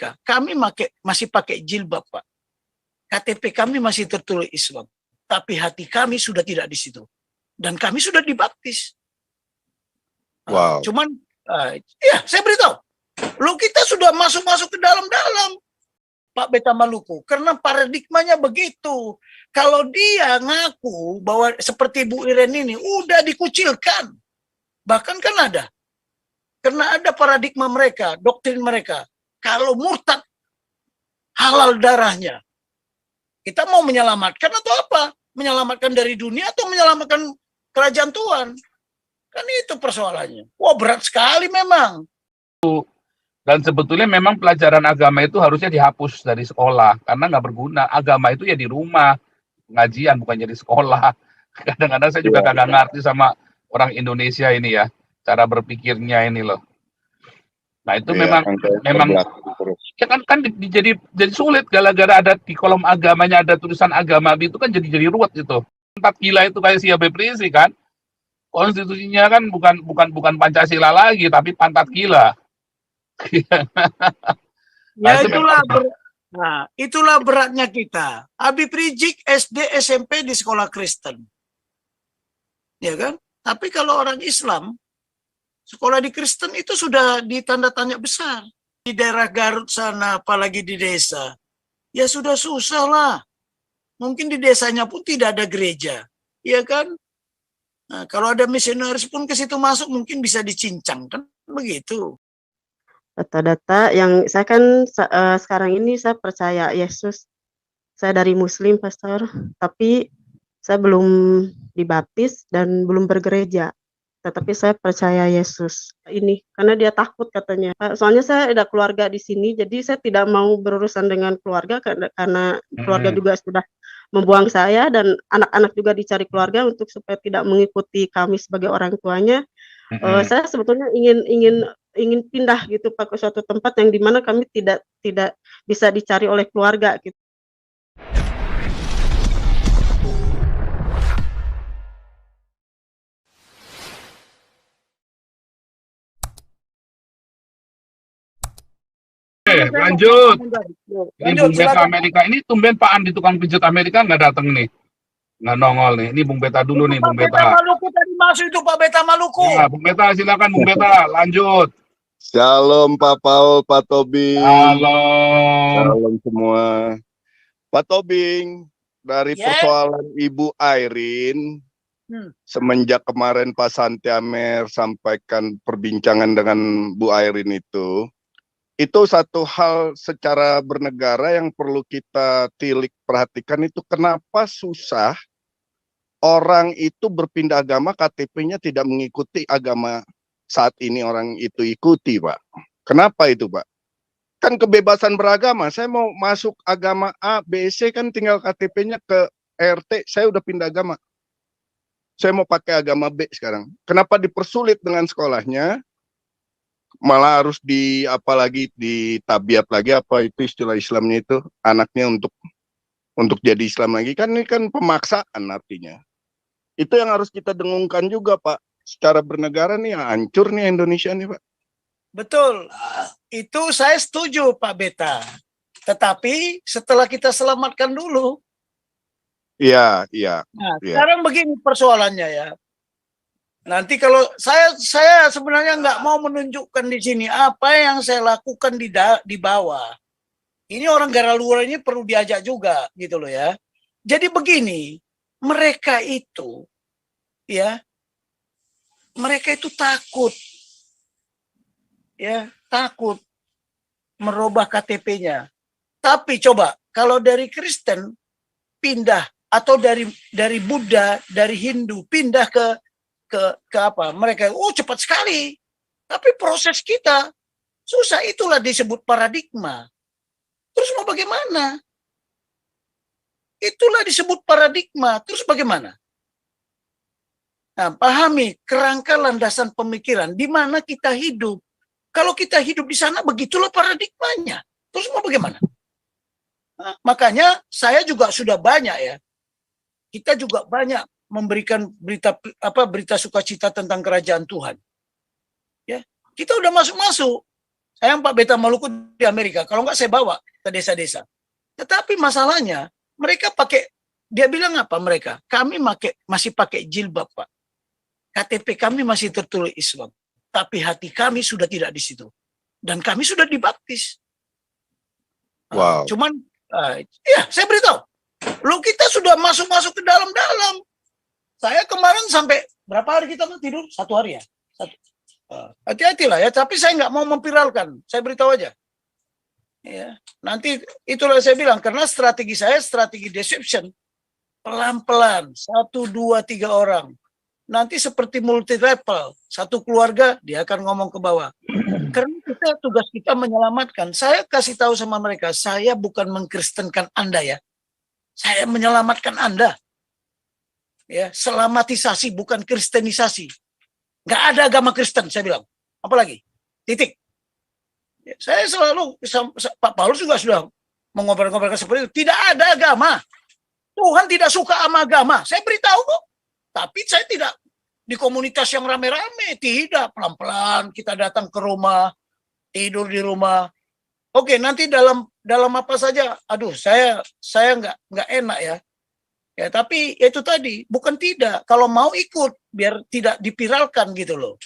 mereka, kami masih pakai jilbab, Pak. KTP kami masih tertulis Islam, tapi hati kami sudah tidak di situ. Dan kami sudah dibaptis. Wow. Cuman, ya saya beritahu, lo kita sudah masuk ke dalam-dalam, Pak Beta Maluku, karena paradigmanya begitu. Kalau dia ngaku bahwa seperti Bu Iren ini udah dikucilkan, bahkan kan ada, karena ada paradigma mereka, doktrin mereka. Kalau murtad halal darahnya, kita mau menyelamatkan atau apa? Menyelamatkan dari dunia atau menyelamatkan kerajaan Tuhan? Kan itu persoalannya. Wah, berat sekali memang. Dan sebetulnya memang pelajaran agama itu harusnya dihapus dari sekolah karena nggak berguna. Agama itu ya di rumah, pengajian bukan jadi sekolah. Kadang-kadang saya juga kagak ngerti sama orang Indonesia ini ya, cara berpikirnya ini loh. Nah itu memang ya kan jadi sulit gara-gara ada di kolom agamanya ada tulisan agama itu kan jadi ruwet itu. Pantat gila itu kayak si Habib Rizik kan. Konstitusinya kan bukan Pancasila lagi tapi pantat gila. Ya itulah beratnya kita. Habib Rizik SD SMP di sekolah Kristen, ya kan? Tapi kalau orang Islam sekolah di Kristen itu sudah ditanda tanya besar. Di daerah Garut sana, apalagi di desa, ya sudah susah lah. Mungkin di desanya pun tidak ada gereja, ya kan? Nah, kalau ada misionaris pun ke situ masuk mungkin bisa dicincang, kan begitu. Data-data yang saya kan sekarang ini saya percaya Yesus. Saya dari Muslim, Pastor, tapi saya belum dibaptis dan belum bergereja. Tetapi saya percaya Yesus ini karena dia takut katanya. Soalnya saya ada keluarga di sini, jadi saya tidak mau berurusan dengan keluarga karena keluarga juga sudah membuang saya dan anak-anak juga dicari keluarga untuk supaya tidak mengikuti kami sebagai orang tuanya. Saya sebetulnya ingin pindah gitu Pak ke suatu tempat yang dimana kami tidak bisa dicari oleh keluarga gitu. Lanjut. Ini Bung Beta Amerika ini tumben Pak Andi tukang pijat Amerika nggak datang nih. Nggak nongol nih. Ini Bung Beta dulu nih, Bung Beta. Pak Beta Maluku tadi masuk itu Pak Beta Maluku. Ya, Bung Beta silakan Bung Beta, lanjut. Shalom Pak Paul, Pak Tobing. Shalom semua. Pak Tobing, dari persoalan Ibu Airin, semenjak kemarin Pak Santi Amer sampaikan perbincangan dengan Bu Airin itu satu hal secara bernegara yang perlu kita tilik perhatikan itu kenapa susah orang itu berpindah agama KTP-nya tidak mengikuti agama saat ini orang itu ikuti, Pak. Kenapa itu, Pak? Kan kebebasan beragama, saya mau masuk agama A, B, C kan tinggal KTP-nya ke RT, saya udah pindah agama. Saya mau pakai agama B sekarang. Kenapa dipersulit dengan sekolahnya? Malah harus apalagi ditabiat lagi apa itu istilah Islamnya itu anaknya untuk jadi Islam lagi kan ini kan pemaksaan artinya. Itu yang harus kita dengungkan juga Pak. Secara bernegara nih hancur nih Indonesia nih Pak. Betul, itu saya setuju Pak Beta. Tetapi setelah kita selamatkan dulu. Iya. Nah, sekarang begini persoalannya ya. Nanti kalau saya sebenarnya nggak mau menunjukkan di sini apa yang saya lakukan di bawah. Ini orang negara luar ini perlu diajak juga gitu loh ya. Jadi begini, mereka itu takut. Ya, takut merubah KTP-nya. Tapi coba kalau dari Kristen pindah atau dari Buddha, dari Hindu pindah ke apa? Mereka cepat sekali. Tapi proses kita susah, itulah disebut paradigma. Terus mau bagaimana? Itulah disebut paradigma. Terus bagaimana? Nah, pahami kerangka landasan pemikiran di mana kita hidup. Kalau kita hidup di sana, begitulah paradigmanya. Terus mau bagaimana? Nah, makanya saya juga sudah banyak ya. Kita juga banyak memberikan berita sukacita tentang kerajaan Tuhan. Ya, kita udah masuk. Yang Pak Beta Maluku di Amerika. Kalau nggak saya bawa ke desa-desa. Tetapi masalahnya mereka pakai, dia bilang apa mereka? Kami masih pakai jilbab, Pak. KTP kami masih tertulis Islam. Tapi hati kami sudah tidak di situ. Dan kami sudah dibaptis. Wow. Cuman, ya saya beritahu. Lu kita sudah masuk-masuk ke dalam-dalam. Saya kemarin sampai, berapa hari kita tidur? 1 hari ya? Hati-hatilah ya, tapi saya nggak mau memviralkan. Saya beritahu aja. Ya, nanti itulah saya bilang, karena strategi saya strategi deception. Pelan-pelan, 1, 2, 3 orang. Nanti seperti multi level, satu keluarga dia akan ngomong ke bawah. Karena tugas kita menyelamatkan. Saya kasih tahu sama mereka, saya bukan mengkristenkan Anda ya. Saya menyelamatkan Anda. Ya, selamatisasi bukan kristenisasi. Nggak ada agama Kristen, saya bilang. Apalagi? Titik. Ya, saya selalu, Pak Paulus juga sudah mengobrol-ngobrolkan seperti itu. Tidak ada agama. Tuhan tidak suka sama agama. Saya beritahu kok. Tapi saya tidak di komunitas yang rame-rame. Tidak, pelan-pelan kita datang ke rumah, tidur di rumah. Oke, nanti dalam apa saja. Aduh, saya nggak enak ya. Ya, tapi itu tadi, bukan tidak. Kalau mau ikut, biar tidak dipiralkan gitu loh.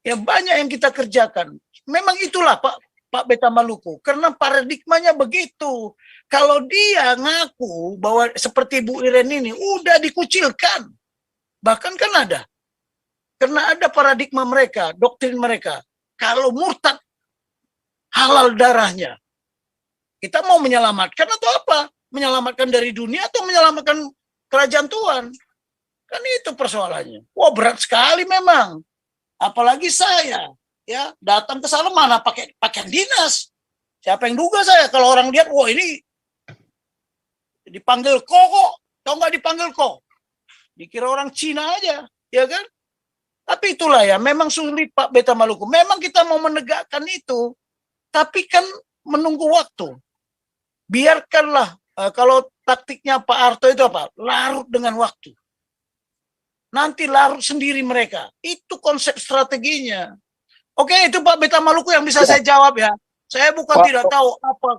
Ya banyak yang kita kerjakan. Memang itulah Pak Beta Maluku. Karena paradigmanya begitu. Kalau dia ngaku bahwa seperti Bu Iren ini, udah dikucilkan. Bahkan kan ada. Karena ada paradigma mereka, doktrin mereka. Kalau murtad, halal darahnya. Kita mau menyelamatkan atau apa? Menyelamatkan dari dunia atau menyelamatkan kerajaan Tuhan? Kan itu persoalannya. Wah, berat sekali memang. Apalagi saya, ya, datang ke sana mana pakai pakaian dinas. Siapa yang duga saya kalau orang lihat, wah ini dipanggil kok, tau nggak dipanggil kok? Dikira orang Cina aja, ya kan? Tapi itulah ya, memang sulit Pak Beta Maluku. Memang kita mau menegakkan itu, tapi kan menunggu waktu. Biarkanlah, kalau taktiknya Pak Harto itu apa? Larut dengan waktu. Nanti larut sendiri mereka. Itu konsep strateginya. Oke, itu Pak Beta Maluku yang bisa saya jawab ya. Saya bukan tidak tahu apa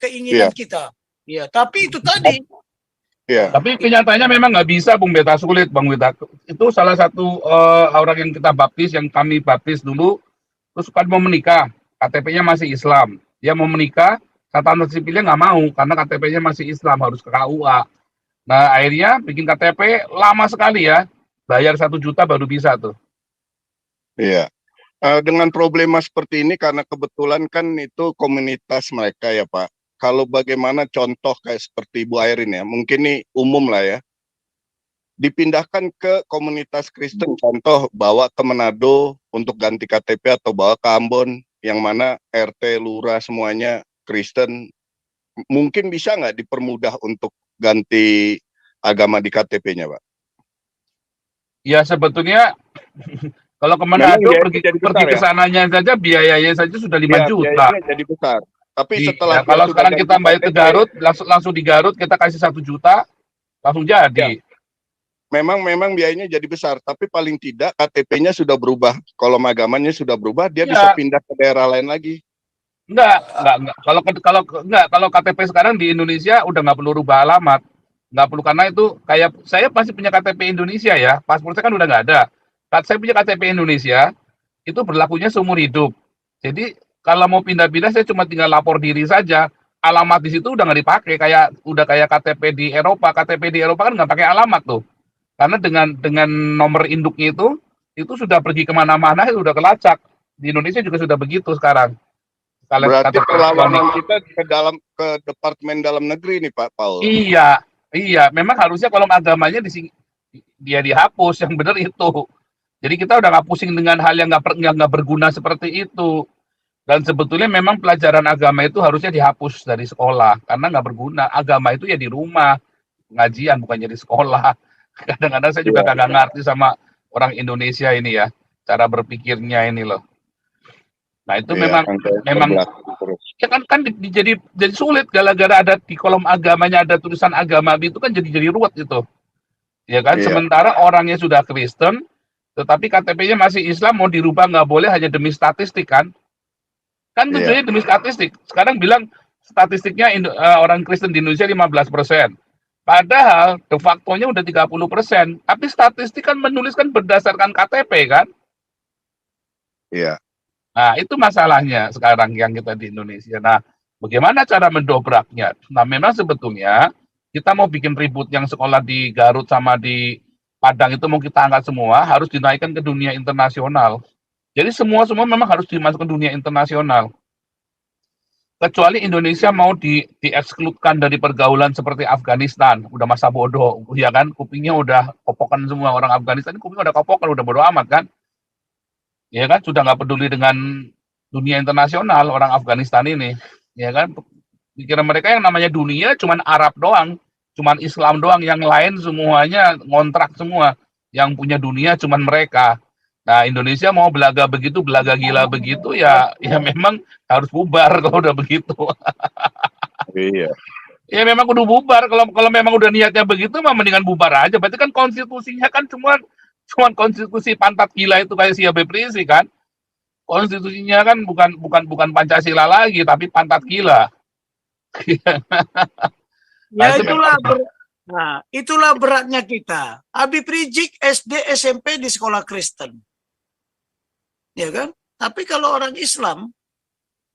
keinginan kita. Ya, tapi itu tadi. Ya. Tapi kenyataannya memang nggak bisa, Bung Beta, sulit, Bang Beta. Itu salah satu orang yang kita baptis, yang kami baptis dulu, terus kan mau menikah, KTP-nya masih Islam. Dia mau menikah, catatan sipilnya nggak mau, karena KTP-nya masih Islam, harus ke KUA. Nah, akhirnya bikin KTP lama sekali ya, bayar 1 juta baru bisa tuh. Iya. Dengan problema seperti ini, karena kebetulan kan itu komunitas mereka ya Pak. Kalau bagaimana contoh kayak seperti Bu Airin ya, mungkin ini umum lah ya, dipindahkan ke komunitas Kristen, contoh bawa ke Manado untuk ganti KTP atau bawa ke Ambon, yang mana RT, lurah semuanya Kristen, mungkin bisa nggak dipermudah untuk ganti agama di KTP-nya Pak? Ya sebetulnya kalau ke Manado pergi ke sananya saja biayanya saja sudah 5 juta. Biayanya jadi besar. Tapi setelah kalau sekarang kita bayar ke Garut, langsung di Garut kita kasih 1 juta, langsung jadi. Ya. Memang biayanya jadi besar, tapi paling tidak KTP-nya sudah berubah. Kalau agamanya sudah berubah, dia bisa pindah ke daerah lain lagi. Enggak. Kalau KTP sekarang di Indonesia udah nggak perlu rubah alamat. Nggak perlu, karena itu kayak saya pasti punya KTP Indonesia ya, paspor saya kan udah nggak ada. Saya punya KTP Indonesia, itu berlakunya seumur hidup. Jadi kalau mau pindah-pindah saya cuma tinggal lapor diri saja. Alamat di situ udah nggak dipakai, kayak KTP di Eropa. KTP di Eropa kan nggak pakai alamat tuh. Karena dengan nomor induknya itu sudah pergi kemana-mana, itu udah kelacak. Di Indonesia juga sudah begitu sekarang. Berarti perlawanan kita ke Departemen Dalam Negeri nih Pak Paul. Iya. Memang harusnya kalau agamanya dia dihapus, yang benar itu. Jadi kita udah nggak pusing dengan hal yang nggak berguna seperti itu. Dan sebetulnya memang pelajaran agama itu harusnya dihapus dari sekolah, karena nggak berguna. Agama itu ya di rumah, ngajian, bukan jadi sekolah. Kadang-kadang saya juga kagak ngerti sama orang Indonesia ini ya, cara berpikirnya ini loh. Nah itu memang ya kan jadi sulit, gara-gara ada di kolom agamanya ada tulisan agama, itu kan jadi ruwet itu. Ya kan, sementara orangnya sudah Kristen, tetapi KTP-nya masih Islam, mau dirubah nggak boleh hanya demi statistik kan. Kan tujuannya demi statistik. Sekarang bilang statistiknya orang Kristen di Indonesia 15%. Padahal de facto-nya udah 30%. Tapi statistik kan menuliskan berdasarkan KTP kan? Iya. Nah, itu masalahnya sekarang yang kita di Indonesia. Nah, bagaimana cara mendobraknya? Nah, memang sebetulnya kita mau bikin ribut yang sekolah di Garut sama di Padang itu mau kita angkat semua, harus dinaikkan ke dunia internasional. Jadi semua memang harus dimasukkan dunia internasional. Kecuali Indonesia mau diekskludkan dari pergaulan seperti Afghanistan, udah masa bodoh, ya kan? Kupingnya udah kopokan semua orang Afghanistan, kupingnya udah kopokan, udah bodoh amat kan? Ya kan, sudah nggak peduli dengan dunia internasional orang Afghanistan ini, ya kan? Pikiran mereka yang namanya dunia cuman Arab doang, cuman Islam doang, yang lain semuanya ngontrak semua. Yang punya dunia cuman mereka. Nah, Indonesia mau belaga begitu, belaga gila begitu, ya memang harus bubar kalau udah begitu. Iya. Ya memang kudu bubar. Kalau memang udah niatnya begitu, mah mendingan bubar aja. Berarti kan konstitusinya kan cuma konstitusi pantat gila itu kayak si Habib Rizik kan. Konstitusinya kan bukan Pancasila lagi, tapi pantat gila. Ya itulah beratnya kita. Habib Rizik SD SMP di sekolah Kristen. Ya kan? Tapi kalau orang Islam,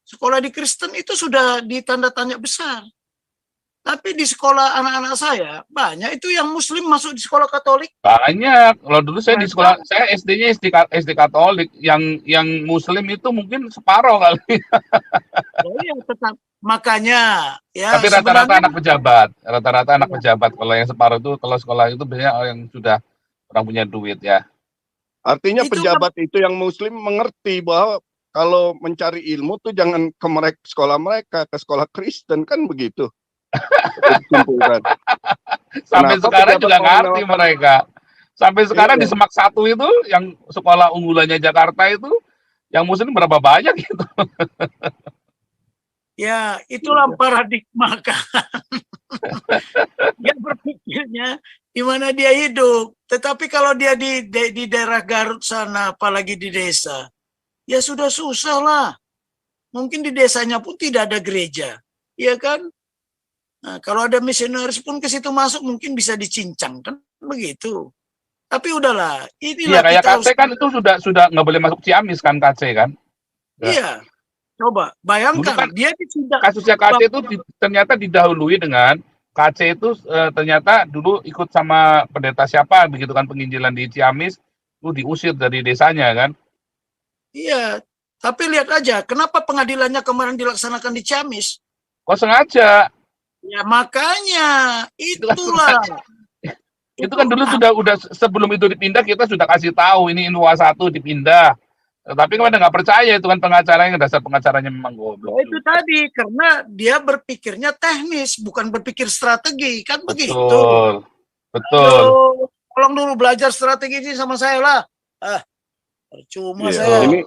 sekolah di Kristen itu sudah ditanda tanya besar. Tapi di sekolah anak-anak saya, banyak itu yang Muslim masuk di sekolah Katolik. Banyak. Kalau dulu saya di sekolah, saya SD-nya SD Katolik. Yang Muslim itu mungkin separuh kali. Oh iya, tetap. Makanya, ya. Tapi rata-rata anak pejabat. Rata-rata anak pejabat. Kalau yang separuh itu, kalau sekolah itu biasanya yang sudah orang punya duit ya. Artinya Itu pejabat itu yang Muslim mengerti bahwa kalau mencari ilmu tuh jangan ke sekolah mereka, ke sekolah Kristen, kan begitu. Sampai Kenapa sekarang pejabat juga ngerti melakukan- mereka. Sampai sekarang Iya. di Semak 1 itu, yang sekolah unggulannya Jakarta itu, yang Muslim berapa banyak gitu. Ya, itulah paradigma kan. Dia berpikirnya di mana dia hidup. Tetapi kalau dia di daerah Garut sana, apalagi di desa, ya sudah susah lah. Mungkin di desanya pun tidak ada gereja, ya kan? Nah, kalau ada misionaris pun ke situ masuk mungkin bisa dicincang kan begitu. Tapi udahlah, inilah Iya, kayak kita KC kan itu sudah nggak boleh masuk Ciamis kan KC kan. Iya. Coba bayangkan Dulu kan dia tidak kasusnya KC itu ternyata didahului dengan KC itu ternyata dulu ikut sama pendeta siapa begitu kan penginjilan di Ciamis itu diusir dari desanya kan. Iya, tapi lihat aja kenapa pengadilannya kemarin dilaksanakan di Ciamis. Kok sengaja? Ya makanya itulah. Itu kan dulu udah sebelum itu dipindah kita sudah kasih tahu ini Inua 1 dipindah. Tapi kan nggak percaya itu kan pengacaranya, dasar pengacaranya memang goblok. Itu tadi karena dia berpikirnya teknis bukan berpikir strategi kan begitu. Betul. Tolong dulu belajar strategi ini sama saya lah. Percuma Iya. saya. Ini